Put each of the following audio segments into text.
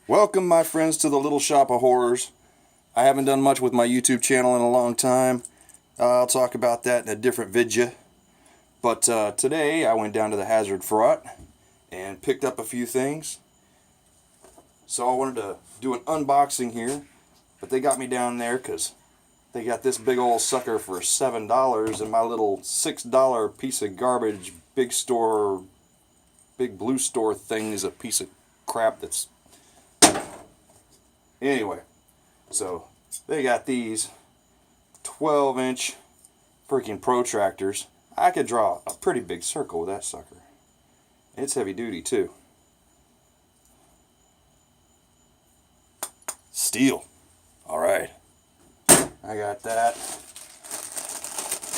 Welcome, my friends, to the Little Shop of Horrors. I haven't done much with my YouTube channel in a long time. I'll talk about that in a different video. But today I went down to the Hazard Fraught and picked up a few things. So I wanted to do an unboxing here, but they got me down there because they got this big old sucker for $7 and my little $6 piece of garbage big blue store thing is a piece of crap that's... Anyway, so they got these 12-inch freaking protractors. I could draw a pretty big circle with that sucker. It's heavy duty too. Steel. Alright. I got that.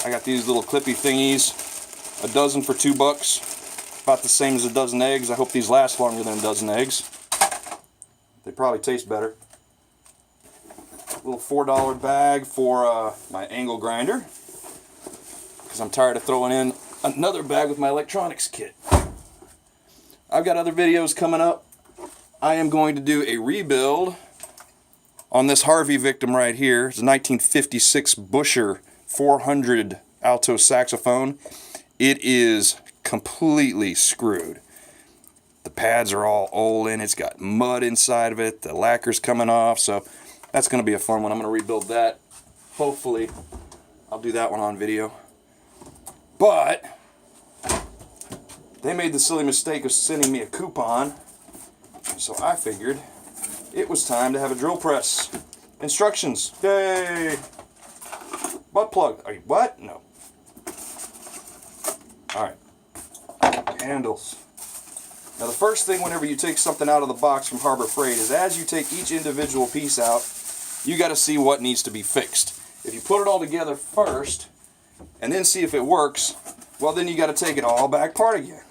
I got these little clippy thingies. A dozen for $2. About the same as a dozen eggs. I hope these last longer than a dozen eggs. They probably taste better. Little $4 bag for my angle grinder, because I'm tired of throwing in another bag with my electronics kit. I've got other videos coming up. I am going to do a rebuild on this Harvey victim right here. It's a 1956 Busher 400 alto saxophone. It is completely screwed. The pads are all old and it's got mud inside of it. The lacquer's coming off, so that's going to be a fun one. I'm going to rebuild that. Hopefully, I'll do that one on video. But they made the silly mistake of sending me a coupon, so I figured it was time to have a drill press. Instructions. Yay! Butt plug. Are you what? No. Alright. Handles. Now the first thing whenever you take something out of the box from Harbor Freight is as you take each individual piece out, you got to see what needs to be fixed. If you put it all together first and then see if it works, well then you got to take it all back apart again.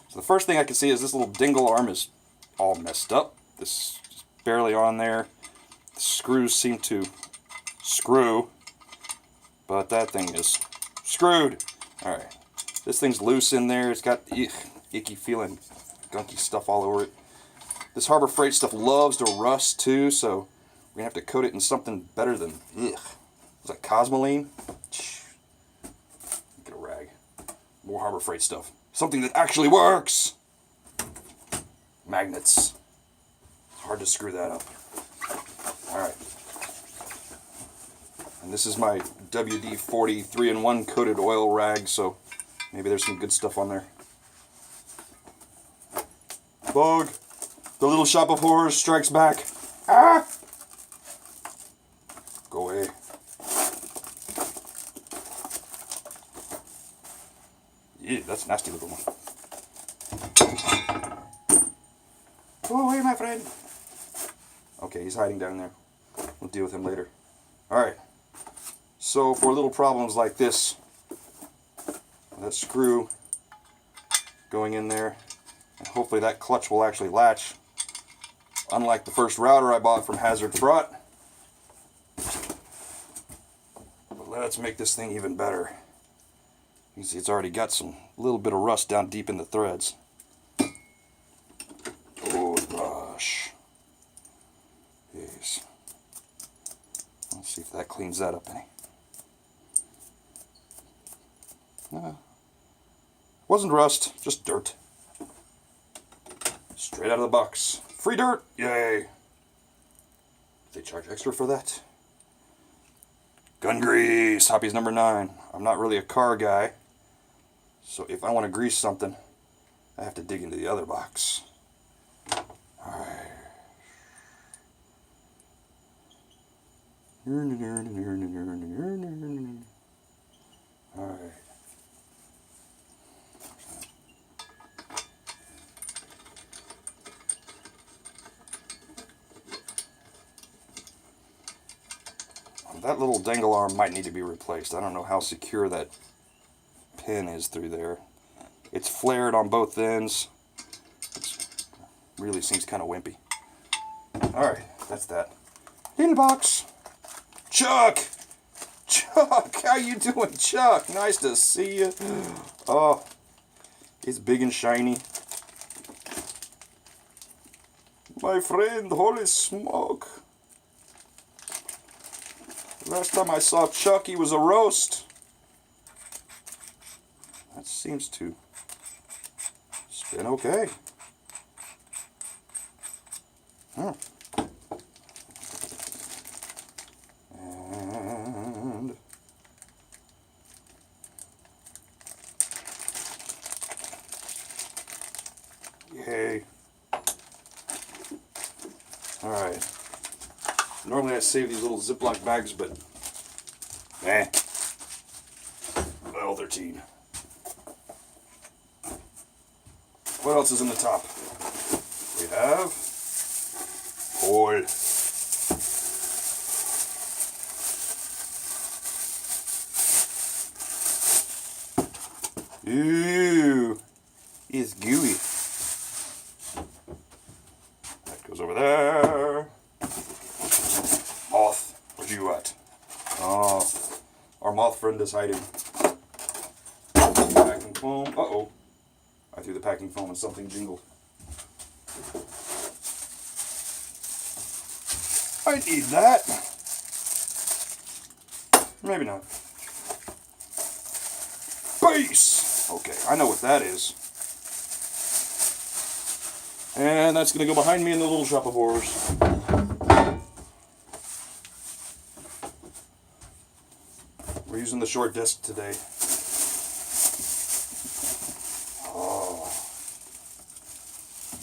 So the first thing I can see is this little dingle arm is all messed up. This is barely on there. The screws seem to screw, but that thing is screwed. Alright, this thing's loose in there. It's got icky feeling, gunky stuff all over it. This Harbor Freight stuff loves to rust too, so we're going to have to coat it in something better than, is that Cosmoline? Get a rag. More Harbor Freight stuff. Something that actually works! Magnets. It's hard to screw that up. Alright. And this is my WD-40 3-in-1 coated oil rag, so maybe there's some good stuff on there. Bug! The Little Shop of Horrors strikes back. Ah! Go away. Yeah, that's a nasty little one. Go away, my friend. Okay, he's hiding down there. We'll deal with him later. Alright. So for little problems like this, that screw going in there, and hopefully that clutch will actually latch. Unlike the first router I bought from Hazard Fraught. But let's make this thing even better. You can see it's already got some little bit of rust down deep in the threads. Oh gosh. Yes. Let's see if that cleans that up any. Wasn't rust, just dirt. Straight out of the box. Free dirt! Yay! They charge extra for that? Gun grease! Hoppies number 9. I'm not really a car guy, so if I want to grease something, I have to dig into the other box. Alright. Alright. That little dangle arm might need to be replaced. I don't know how secure that pin is through there. It's flared on both ends. It really seems kind of wimpy. Alright, that's that. In the box. Chuck! Chuck! How you doing, Chuck? Nice to see you. Oh, it's big and shiny. My friend, holy smoke. Last time I saw Chuck, he was a roast. That seems to spin okay. And yay. Alright. Normally I save these little Ziploc bags, but well, 13. What else is in the top? We have oil. Ooh, it's gooey. That goes over there. Moth, where you at? Oh, our moth friend is hiding. Packing foam. Uh-oh. I threw the packing foam and something jingled. I need that. Maybe not. Base! Okay, I know what that is. And that's going to go behind me in the little shop of horrors. We're using the short disc today. Oh.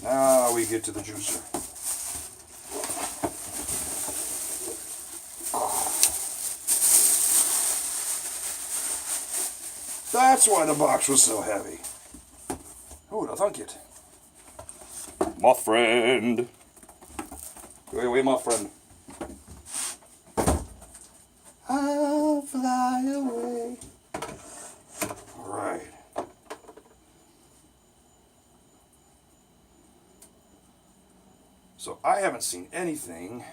Now we get to the juicer. That's why the box was so heavy. Who would have thunk it? Moth friend. Go away, moth friend. I'll fly away. Alright. So I haven't seen anything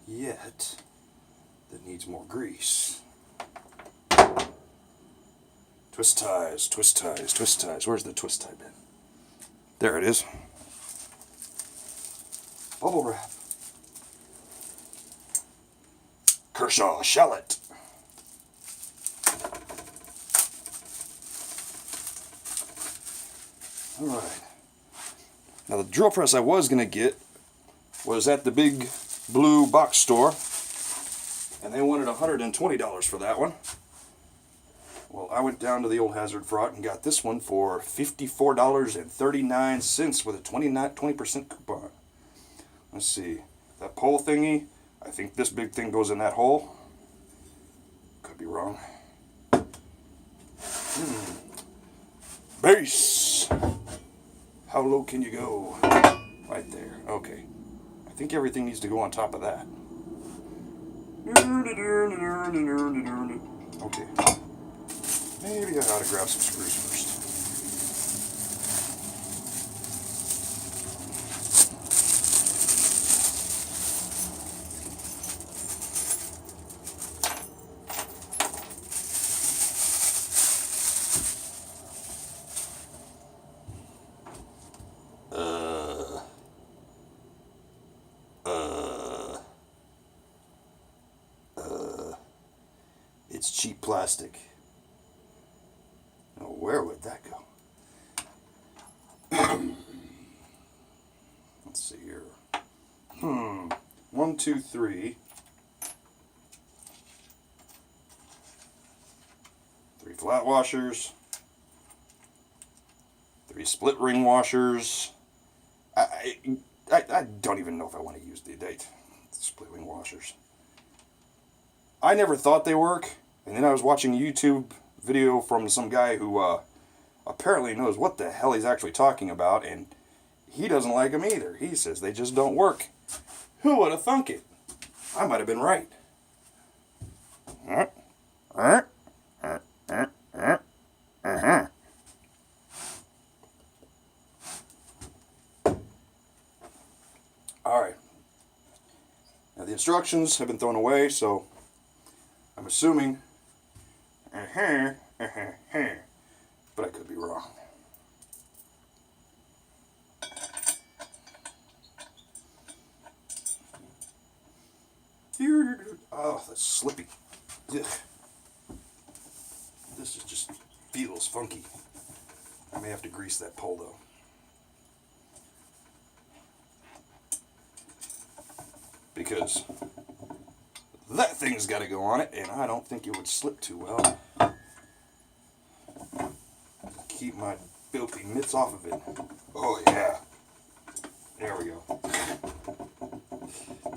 yet that needs more grease. Twist ties, twist ties, twist ties. Where's the twist tie bin? There it is. Bubble wrap. Kershaw shallot. Alright. Now the drill press I was going to get was at the big blue box store. And they wanted $120 for that one. Well, I went down to the old Hazard Fraught and got this one for $54.39 with a 20% coupon. Let's see. That pole thingy, I think this big thing goes in that hole. Could be wrong. Base! How low can you go? Right there. Okay. I think everything needs to go on top of that. Okay. Maybe I ought to grab some screws first. It's cheap plastic. Now, where would that go? Let's see here. 1, 2, 3. 3 flat washers. 3 split ring washers. I don't even know if I want to use the split ring washers. I never thought they work, and then I was watching a YouTube video from some guy who apparently knows what the hell he's actually talking about, and he doesn't like them either. He says they just don't work. Who would have thunk it? I might have been right. Alright. Now the instructions have been thrown away, so I'm assuming, but I could be wrong. Oh, that's slippy. Ugh. This just feels funky. I may have to grease that pole though. Because that thing's got to go on it, and I don't think it would slip too well. Keep my filthy mitts off of it. Oh yeah. There we go.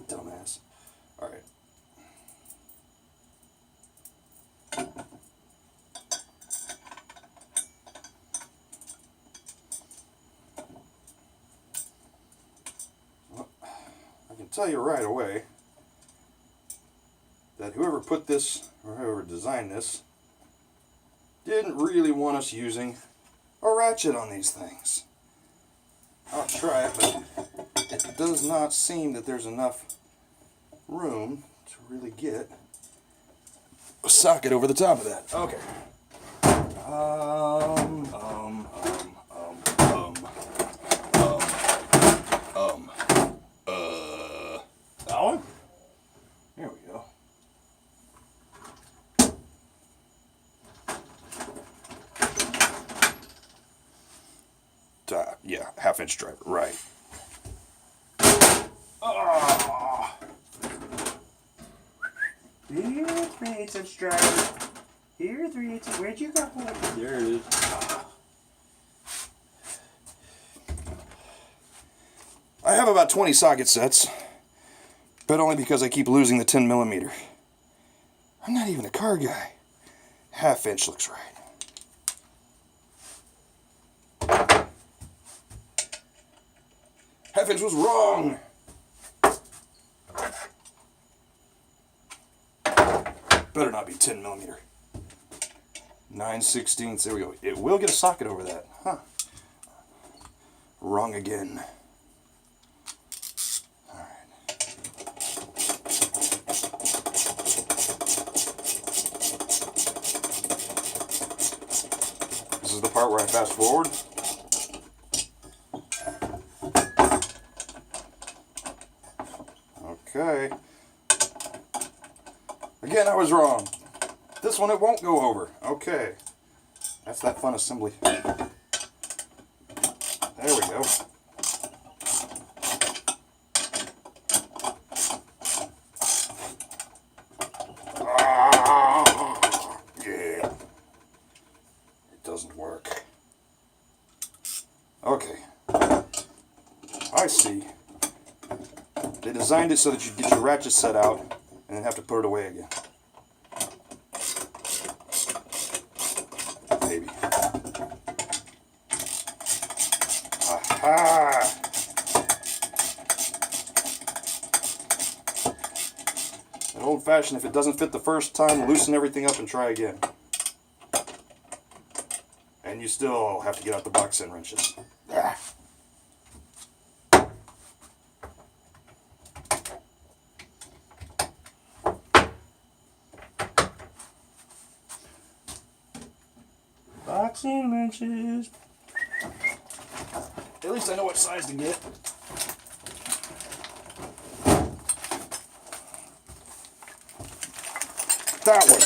Dumbass. Alright. Well, I can tell you right away that whoever put this, or whoever designed this, didn't really want us using a ratchet on these things. I'll try it, but it does not seem that there's enough room to really get a socket over the top of that. Okay. That one? There we go. Yeah, 1/2-inch driver, right. Oh. Here, 3/8-inch driver. Here, 3/8. Where'd you go? There it is. I have about 20 socket sets, but only because I keep losing the 10mm. I'm not even a car guy. 1/2-inch looks right. Half-inch was wrong. Better not be 10mm. 9/16. There we go. It will get a socket over that. Huh. Wrong again. Alright. This is the part where I fast forward. Okay. Again, I was wrong. This one, it won't go over. Okay. That's that fun assembly. There we go. Yeah. It doesn't work. Okay. I see. They designed it so that you'd get your ratchet set out and then have to put it away again. Maybe. Aha! An old-fashioned, if it doesn't fit the first time, loosen everything up and try again. And you still have to get out the box end wrenches. Ah. Boxing wrenches. At least I know what size to get. That one.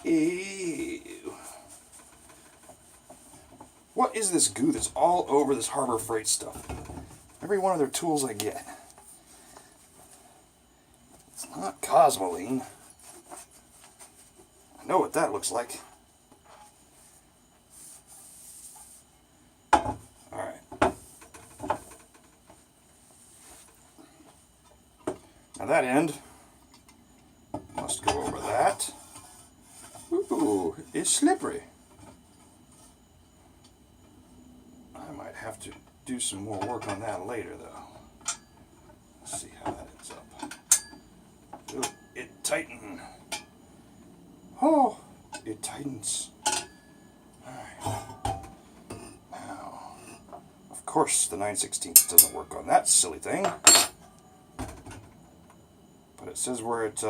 Ew. What is this goo that's all over this Harbor Freight stuff? Every one of their tools I get. It's not Cosmoline. I know what that looks like. Alright. Now that end must go over that. that. Ooh, it's slippery. I might have to do some more work on that later, though. Let's see how that ends up. Ooh, it tightened. Oh, it tightens. Alright. Now, of course, the 9/16 doesn't work on that silly thing. But it says we're at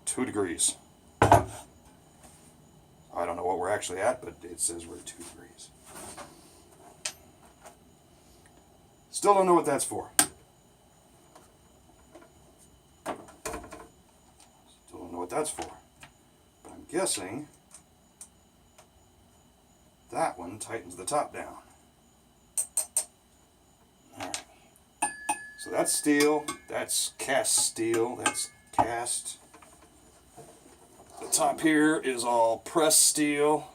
2 degrees. I don't know what we're actually at, but it says we're at 2 degrees. Still don't know what that's for. Still don't know what that's for. But I'm guessing that one tightens the top down. Alright. So that's steel, that's cast steel, that's cast. The top here is all pressed steel.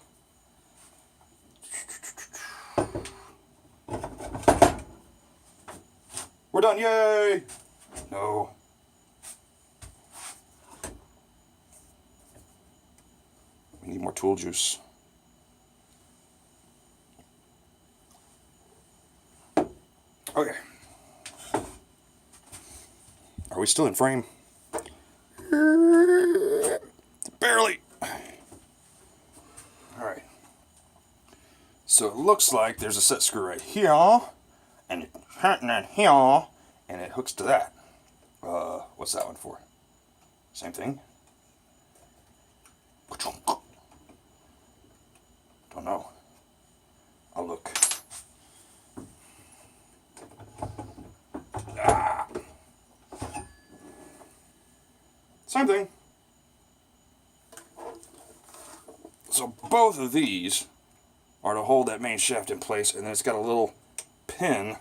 We're done, yay! No. We need more tool juice. Okay. Are we still in frame? Barely. Alright. So it looks like there's a set screw right here, and it's happening here, and it hooks to that. What's that one for? Same thing? Don't know. I'll look. Ah. Same thing. So both of these are to hold that main shaft in place, and then it's got a little pin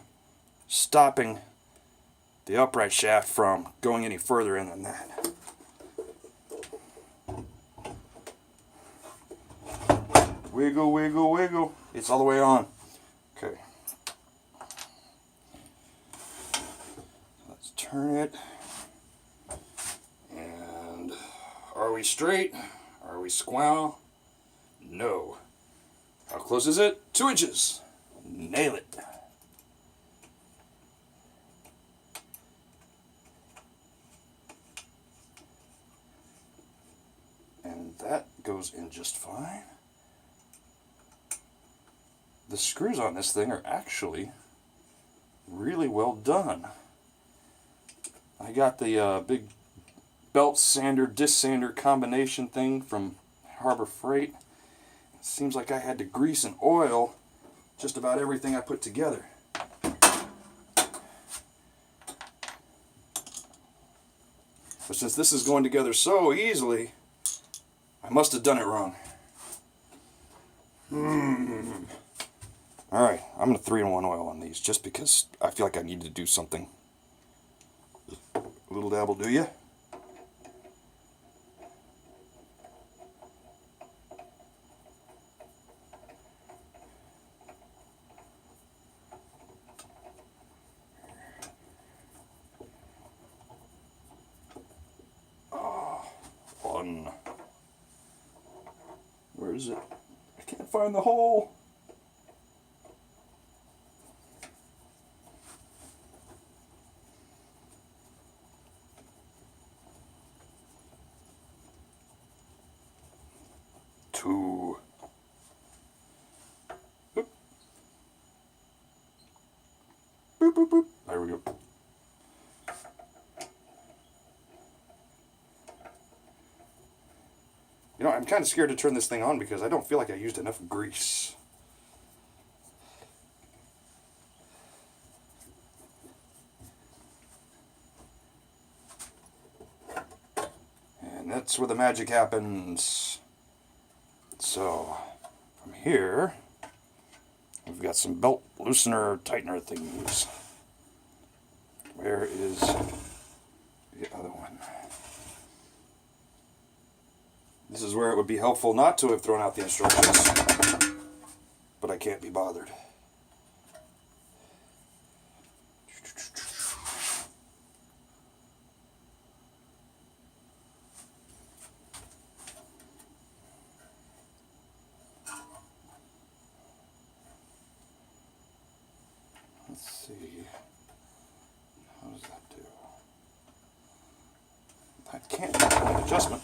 stopping the upright shaft from going any further in than that. Wiggle, wiggle, wiggle. It's all the way on. Okay. Let's turn it. And are we straight? Are we square? No. How close is it? 2 inches. Nail it. And that goes in just fine. The screws on this thing are actually really well done. I got the big belt sander, disc sander combination thing from Harbor Freight. It seems like I had to grease and oil just about everything I put together. But since this is going together so easily, I must have done it wrong. Alright, I'm going to 3-in-1 oil on these just because I feel like I need to do something. A little dab will do ya? One. Where is it? I can't find the hole. Two. Boop. Boop, boop, boop. There we go. You know, I'm kind of scared to turn this thing on because I don't feel like I used enough grease. And that's where the magic happens. So, from here, we've got some belt loosener, tightener things. Where is the other one? This is where it would be helpful not to have thrown out the instructions, but I can't be bothered. Let's see. How does that do? That can't be an adjustment.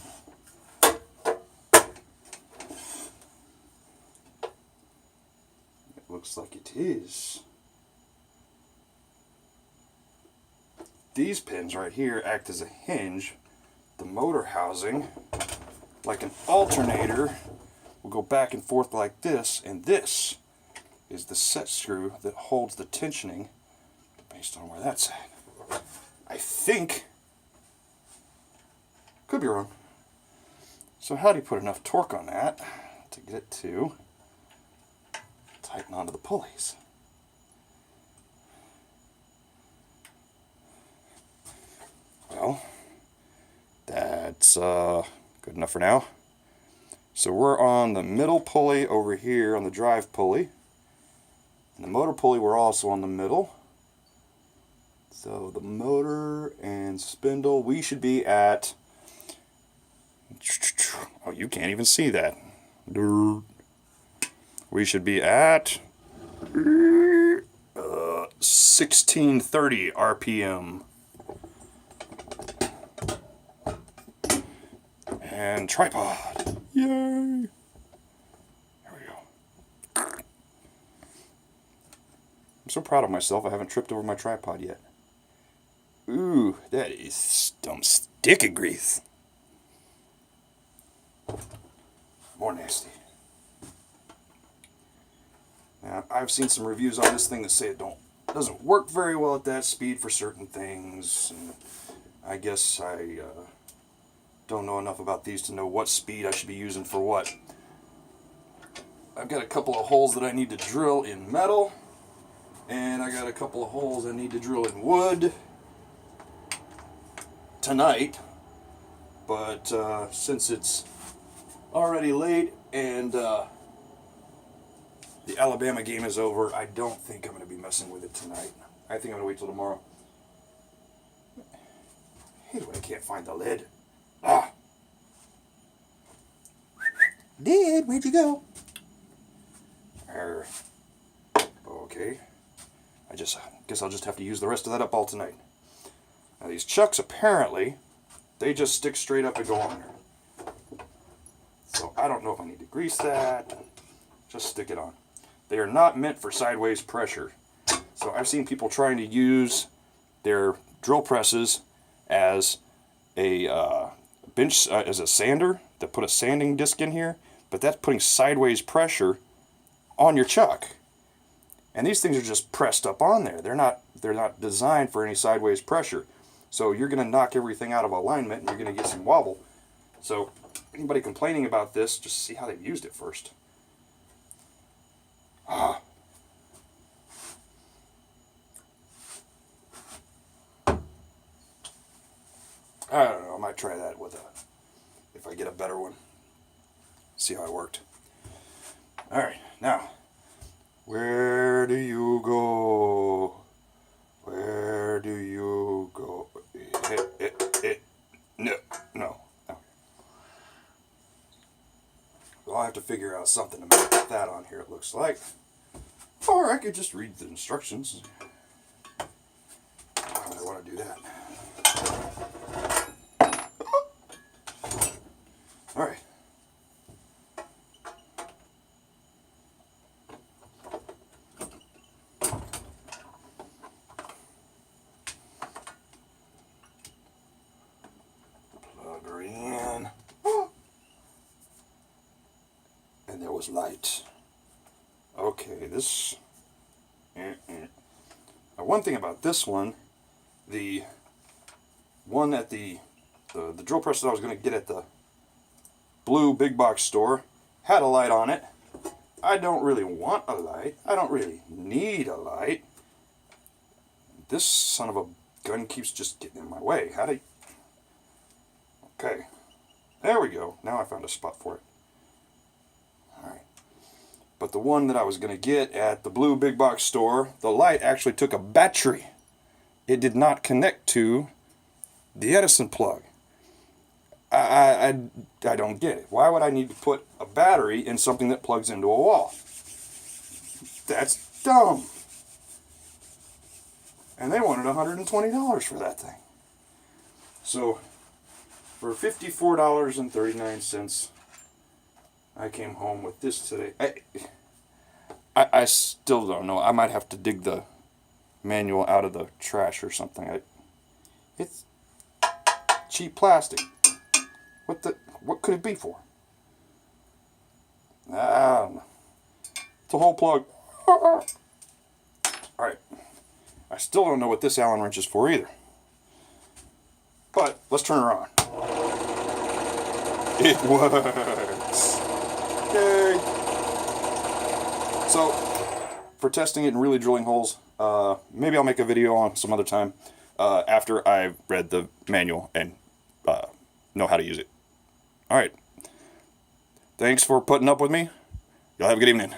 It looks like it is. These pins right here act as a hinge. The motor housing, like an alternator, will go back and forth like this, and this is the set screw that holds the tensioning based on where that's at. I think. Could be wrong. So how do you put enough torque on that to get it to tighten onto the pulleys? Well, that's good enough for now. So we're on the middle pulley over here on the drive pulley. And the motor pulley, we're also on the middle. So the motor and spindle, we should be at... Oh, you can't even see that. We should be at 1630 RPM. And tripod. Yay! There we go. I'm so proud of myself, I haven't tripped over my tripod yet. Ooh, that is some sticky grease. More nasty. Now, I've seen some reviews on this thing that say it doesn't work very well at that speed for certain things. And I guess I don't know enough about these to know what speed I should be using for what. I've got a couple of holes that I need to drill in metal, and I got a couple of holes I need to drill in wood tonight. But since it's already late and the Alabama game is over, I don't think I'm going to be messing with it tonight. I think I'm going to wait till tomorrow. I hate it when I can't find the lid. Ah! Dad, where'd you go? Okay. I guess I'll just have to use the rest of that up all tonight. Now these chucks, apparently, they just stick straight up and go on there. So I don't know if I need to grease that. Just stick it on. They are not meant for sideways pressure. So I've seen people trying to use their drill presses as a bench, as a sander, that put a sanding disc in here, but that's putting sideways pressure on your chuck. And these things are just pressed up on there. They're not designed for any sideways pressure. So you're going to knock everything out of alignment and you're going to get some wobble. So anybody complaining about this, just see how they've used it first. Ah. I don't know, I might try that with if I get a better one. See how it worked. Alright, now, where do you go? Where do you go? No. Okay. Well, I'll have to figure out something to make that on here, it looks like. Or I could just read the instructions. Why would I want to do that? Alright. Plug her in. And there was light. Okay, this... Now, one thing about this one, the one at the drill press that I was going to get at the blue big box store had a light on it. I don't really want a light. I don't really need a light. This son of a gun keeps just getting in my way. How do you... Okay. There we go. Now I found a spot for it. Alright. But the one that I was going to get at the blue big box store, the light actually took a battery. It did not connect to the Edison plug. I don't get it. Why would I need to put a battery in something that plugs into a wall? That's dumb. And they wanted $120 for that thing. So, for $54.39, I came home with this today. I still don't know. I might have to dig the manual out of the trash or something. It's cheap plastic. What could it be for? I don't know. It's a whole plug. Alright. I still don't know what this Allen wrench is for either. But let's turn her on. It works. Yay. So, for testing it and really drilling holes, maybe I'll make a video on some other time after I've read the manual and know how to use it. Alright. Thanks for putting up with me. Y'all have a good evening.